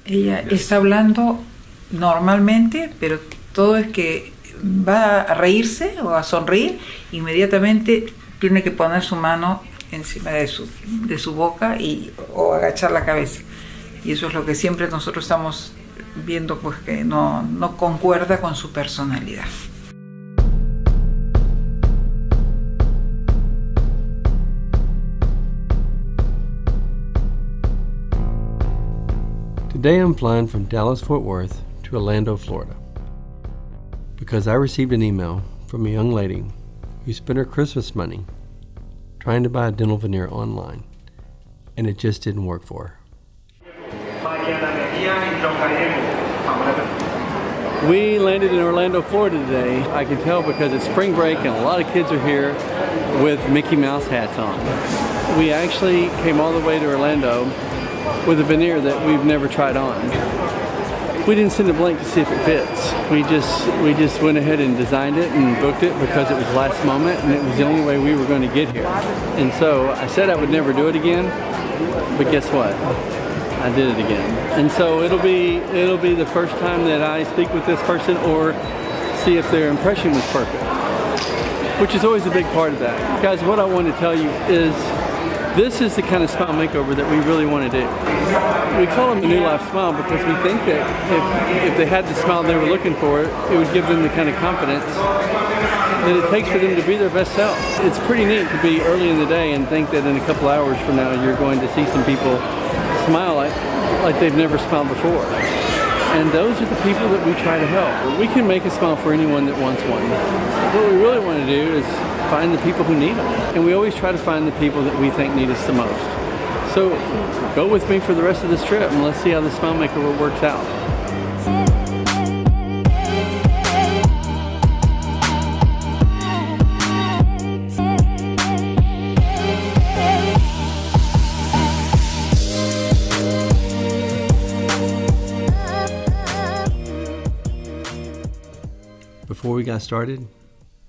Ella está hablando normalmente, pero todo es que va a reírse o a sonreír, inmediatamente tiene que poner su mano encima de su boca o agachar la cabeza. Y eso es lo que siempre nosotros estamos viendo, pues que no concuerda con su personalidad. Today I'm flying from Dallas-Fort Worth to Orlando, Florida, because I received an email from a young lady who spent her Christmas money trying to buy a dental veneer online, and it just didn't work for her. We landed in Orlando, Florida today. I can tell because it's spring break and a lot of kids are here with Mickey Mouse hats on. We actually came all the way to Orlando with a veneer that we've never tried on. We didn't send a blank to see if it fits. We just went ahead and designed it and booked it because it was last moment and it was the only way we were going to get here. And so I said I would never do it again, but guess what? I did it again. And so it'll be the first time that I speak with this person or see if their impression was perfect, which is always a big part of that. Guys, what I want to tell you is this is the kind of smile makeover that we really want to do. We call them a New Life Smile because we think that if they had the smile they were looking for, it would give them the kind of confidence that it takes for them to be their best self. It's pretty neat to be early in the day and think that in a couple hours from now you're going to see some people smile like they've never smiled before. And those are the people that we try to help. We can make a smile for anyone that wants one. What we really want to do is find the people who need them. And we always try to find the people that we think need us the most. So go with me for the rest of this trip and let's see how the Smile Makeover works out. Before we got started,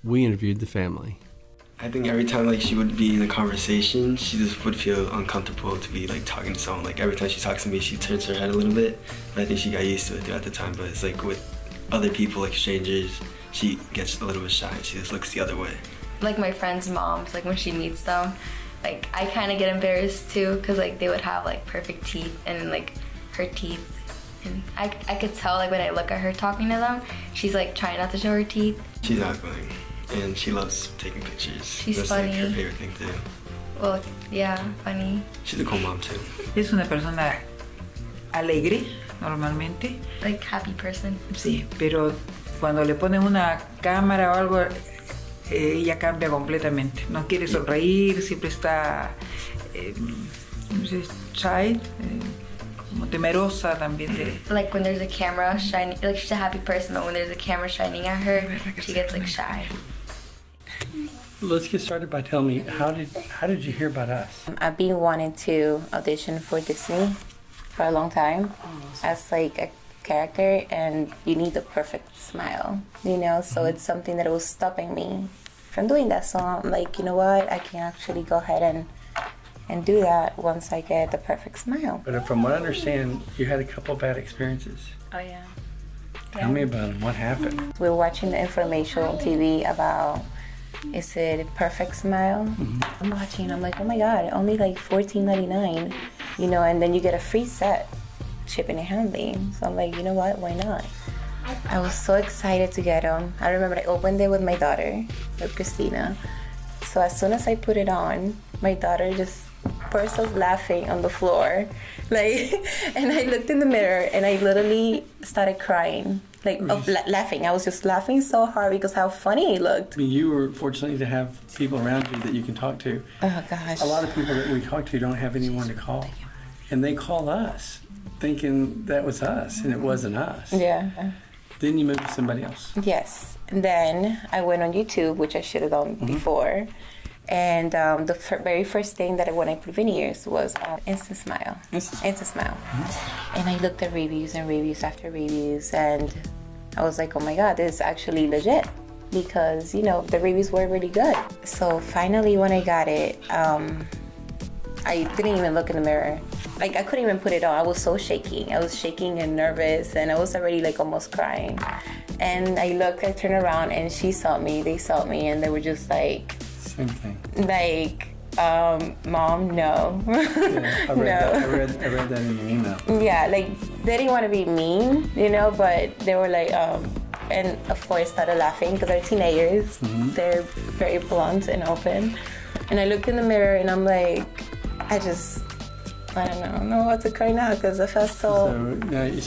we interviewed the family. I think every time like she would be in a conversation, she just would feel uncomfortable to be like talking to someone. Like every time she talks to me, she turns her head a little bit. But I think she got used to it throughout the time. But it's like with other people, like strangers, she gets a little bit shy. She just looks the other way. Like my friends' moms, like when she meets them, like I kind of get embarrassed too, cause like they would have like perfect teeth and like her teeth. And I could tell like when I look at her talking to them, she's like trying not to show her teeth. She's outgoing and she loves taking pictures. She's funny. Like her favorite thing to do. Well, yeah, funny. She's a cool mom too. Es una persona alegre normalmente. Like happy person. Sí, pero cuando le ponen una cámara o algo, ella cambia completamente. No quiere sonreír, siempre está shy. Como temerosa también de... Like when there's a camera shining, like she's a happy person, but when there's a camera shining at her, she gets like shy. Let's get started by telling me, how did you hear about us? I've been wanting to audition for Disney for a long time as like a character, and you need the perfect smile, you know, so it's something that was stopping me from doing that. So I'm like, you know what, I can actually go ahead and do that once I get the perfect smile. But from what I understand, you had a couple of bad experiences. Oh yeah. Tell me about them. What happened? We were watching the information on TV about, is it Perfect Smile? Mm-hmm. I'm watching, I'm like, oh my God, only like $14.99, you know, and then you get a free set, shipping and handling. So I'm like, you know what, why not? I was so excited to get them. I remember I opened it with my daughter, with Christina. So as soon as I put it on, my daughter just burst out laughing on the floor, like, and I looked in the mirror and I literally started crying, like laughing. I was just laughing so hard because how funny it looked. I mean, you were fortunate to have people around you that you can talk to. Oh gosh. A lot of people that we talk to don't have anyone to call, and they call us thinking that was us, and it wasn't us. Yeah. Then you moved to somebody else. Yes. And then I went on YouTube, which I should have done before. And the very first thing that I when I put veneers was Instant Smile. Instant Smile. Mm-hmm. And I looked at reviews and reviews after reviews, and I was like, oh my God, this is actually legit, because, you know, the reviews were really good. So finally when I got it, I didn't even look in the mirror. Like, I couldn't even put it on. I was so shaking. I was shaking and nervous, and I was already like almost crying. And I looked, I turned around, and she saw me, they saw me, and they were just like... Same thing. Like, Mom, no. Yeah, I read that in your email. Yeah, like, they didn't want to be mean, you know, but they were like, and of course started laughing because they're teenagers. Mm-hmm. They're very blunt and open. And I looked in the mirror and I'm like, I don't know what to cry now because I felt So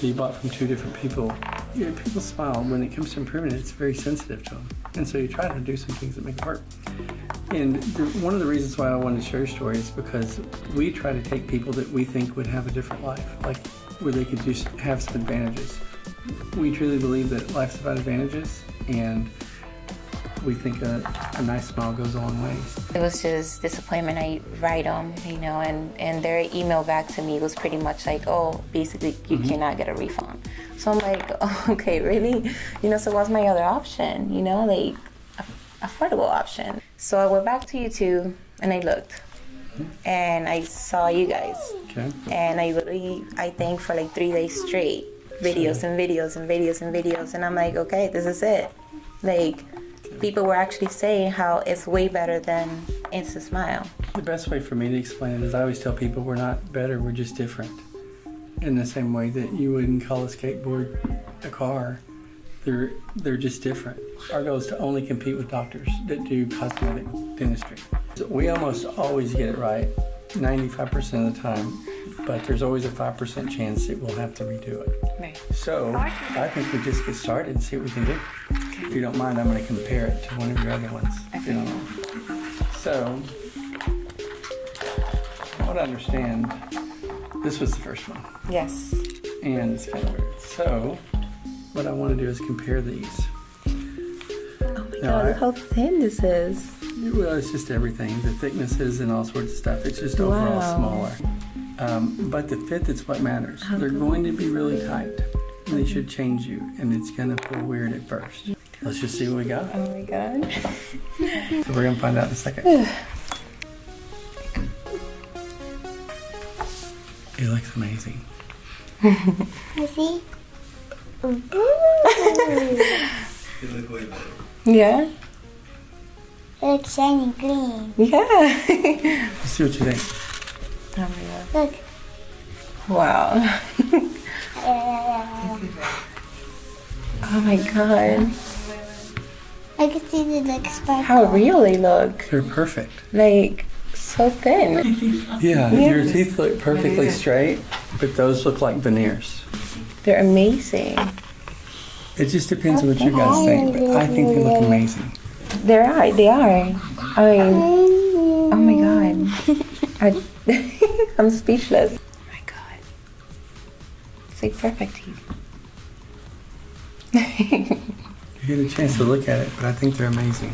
you bought from two different people. Yeah, people smile. When it comes to improvement, it's very sensitive to them. And so you try to do some things that make it work. And one of the reasons why I wanted to share your story is because we try to take people that we think would have a different life, like where they could just have some advantages. We truly believe that life's about advantages, and we think a nice smile goes a long ways. It was just disappointment. I write them, you know, and their email back to me was pretty much like, oh, basically you cannot get a refund. So I'm like, oh, okay, really? You know, so what's my other option? You know, like affordable option. So I went back to YouTube and I looked and I saw you guys. Okay. And I think for like 3 days straight, videos and videos and videos and videos. And I'm like, okay, this is it. Like, people were actually saying how it's way better than Instant Smile. The best way for me to explain it is I always tell people we're not better, we're just different. In the same way that you wouldn't call a skateboard a car, they're just different. Our goal is to only compete with doctors that do cosmetic dentistry. So we almost always get it right, 95% of the time, but there's always a 5% chance that we'll have to redo it. Right. So I think we just get started and see what we can do. If you don't mind, I'm going to compare it to one of your other ones. If you don't mind. So, from what I understand, this was the first one. Yes. And it's kind of weird. So, what I want to do is compare these. Oh my God, look how thin this is. Well, it's just everything. The thicknesses and all sorts of stuff. It's just overall smaller. But the fit is what matters. They're going to be really tight. And they should change you. And it's going to feel weird at first. Let's just see what we got. Oh my God. So we're going to find out in a second. It looks amazing. See? You look way better. Yeah? It looks shiny green. Yeah. Let's see what you think. Oh my God. Look. Wow. Oh my God. I can see the like sparkle. How real they look. They're perfect. Like, so thin. Yeah, your teeth look perfectly straight, but those look like veneers. They're amazing. It just depends on what you guys think, but I think they look amazing. They are. I mean, oh my God. I'm speechless. Oh my God. It's like perfect teeth. You get a chance to look at it, but I think they're amazing.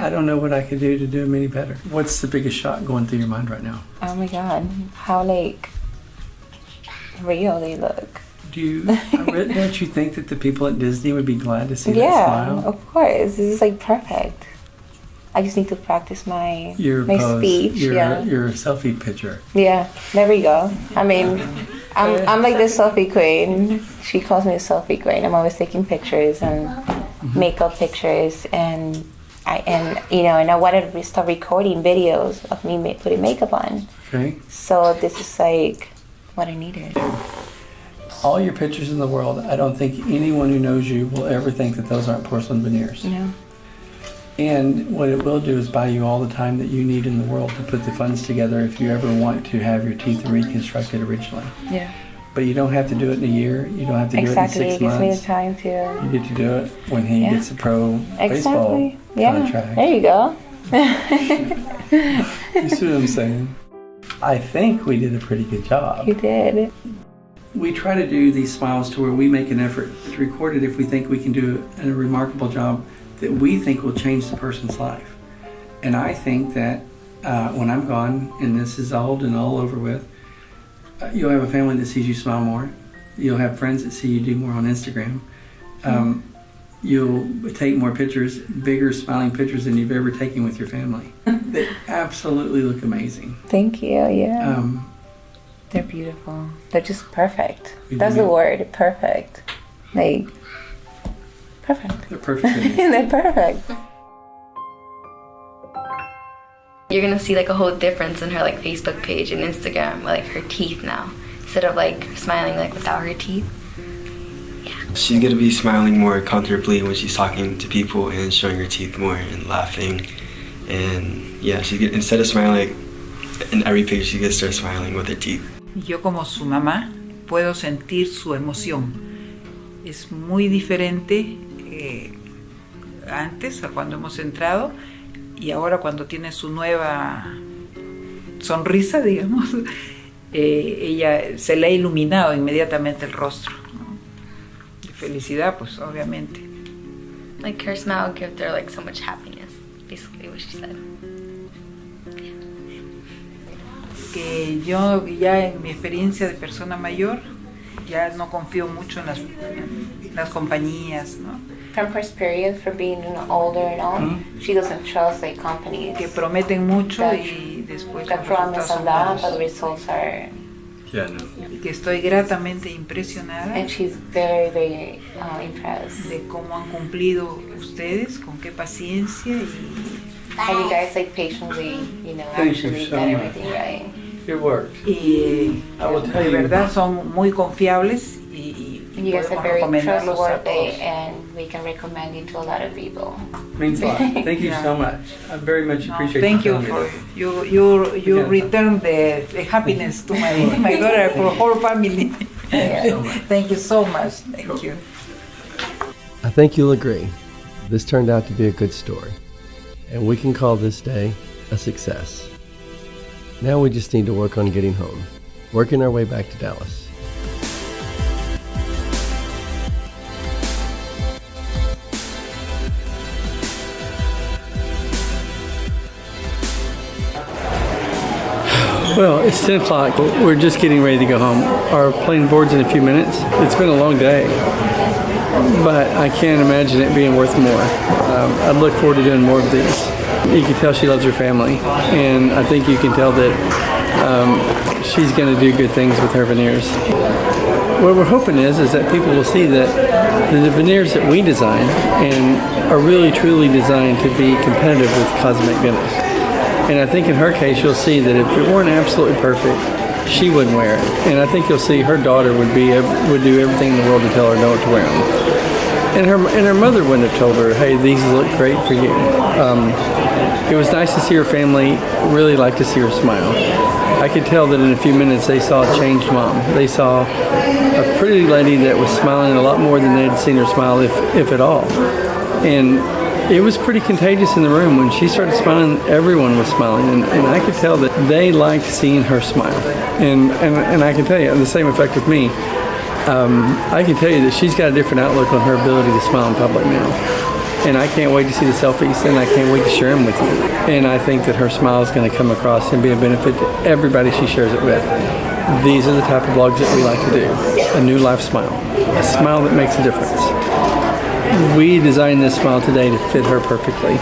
I don't know what I could do to do them any better. What's the biggest shot going through your mind right now? Oh my God. How like real they look. Don't you think that the people at Disney would be glad to see that Yeah, smile? of course. This is like perfect. I just need to practice my pose, speech. your selfie picture. Yeah, there we go. I mean, I'm like the selfie queen. She calls me a selfie queen. I'm always taking pictures and makeup pictures, and I wanted to start recording videos of me putting makeup on. Okay. So this is like what I needed. All your pictures in the world, I don't think anyone who knows you will ever think that those aren't porcelain veneers. No. And what it will do is buy you all the time that you need in the world to put the funds together if you ever want to have your teeth reconstructed originally. Yeah. But you don't have to do it in a year. You don't have to do it in 6 months. Exactly. It gives me the time to... You get to do it when he gets a pro baseball contract. There you go. You see what I'm saying? I think we did a pretty good job. You did. We try to do these smiles to where we make an effort to record it if we think we can do a remarkable job that we think will change the person's life. And I think that when I'm gone and this is old and all over with, you'll have a family that sees you smile more. You'll have friends that see you do more on Instagram. you'll take more pictures, bigger smiling pictures than you've ever taken with your family. They absolutely look amazing. Thank you. Yeah. They're beautiful. They're just perfect. That's the word. Perfect. Like perfect. They're perfect. They're perfect. You're gonna see like a whole difference in her like Facebook page and Instagram, like her teeth now, instead of like smiling like without her teeth. She's gonna be smiling more comfortably when she's talking to people and showing her teeth more and laughing. And yeah, instead of smiling like in every picture, she's gonna start smiling with her teeth. Yo como su mamá puedo sentir su emoción. Es muy diferente antes a cuando hemos entrado y ahora cuando tiene su nueva sonrisa, digamos, ella se le ha iluminado inmediatamente el rostro, ¿no? De felicidad, pues obviamente. Like her smile gives her like so much happiness, basically what she said. Que yo ya en mi experiencia de persona mayor ya no confío mucho en las compañías, ¿no? From her period, for being older and all, she doesn't trust like companies. Que prometen mucho y después the los promise resultados on that, son but the malos. results are. Yeah, no. Y que estoy gratamente impresionada And she's very, very impressed. de cómo han cumplido ustedes, con qué paciencia y How you guys like patiently, you know, Thank you actually so got much. everything right. It works. y I will tell de you. verdad son muy confiables y And you guys are podemos very recomendarlos a trustworthy, todos. and we can recommend you to a lot of people. Means a lot. Thank you Yeah. so much. I very much No, appreciate thank you telling me for that. you return the happiness to my daughter for whole family. Thank you so much. Thank you. I think you'll agree, this turned out to be a good story, and we can call this day a success. Now we just need to work on getting home, working our way back to Dallas. Well, it's 10 o'clock. We're just getting ready to go home. Our plane boards in a few minutes. It's been a long day, but I can't imagine it being worth more. I look forward to doing more of these. You can tell she loves her family, and I think you can tell that she's going to do good things with her veneers. What we're hoping is that people will see that the veneers that we design and are really truly designed to be competitive with cosmetic dentists. And I think in her case, you'll see that if it weren't absolutely perfect, she wouldn't wear it. And I think you'll see her daughter would do everything in the world to tell her not to wear them. And her mother wouldn't have told her, hey, these look great for you. It was nice to see her family really like to see her smile. I could tell that in a few minutes they saw a changed mom. They saw a pretty lady that was smiling a lot more than they had seen her smile, if at all. And it was pretty contagious in the room. When she started smiling, everyone was smiling, and I could tell that they liked seeing her smile. And I can tell you, the same effect with me. I can tell you that she's got a different outlook on her ability to smile in public now. And I can't wait to see the selfies, and I can't wait to share them with you. And I think that her smile is going to come across and be a benefit to everybody she shares it with. These are the type of vlogs that we like to do. A new life smile. A smile that makes a difference. We designed this smile today to fit her perfectly,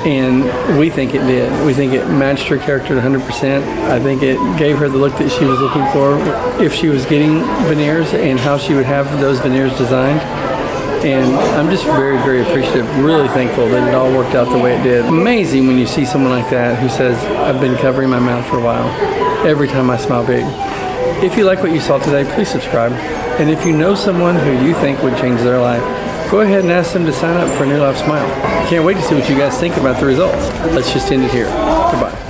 and we think it did. We think it matched her character to 100%. I think it gave her the look that she was looking for if she was getting veneers, and how she would have those veneers designed. And I'm just very, very appreciative, really thankful that it all worked out the way it did. Amazing when you see someone like that who says, I've been covering my mouth for a while, every time I smile big. If you like what you saw today, please subscribe. And if you know someone who you think would change their life, go ahead and ask them to sign up for New Life Smile. Can't wait to see what you guys think about the results. Let's just end it here. Goodbye.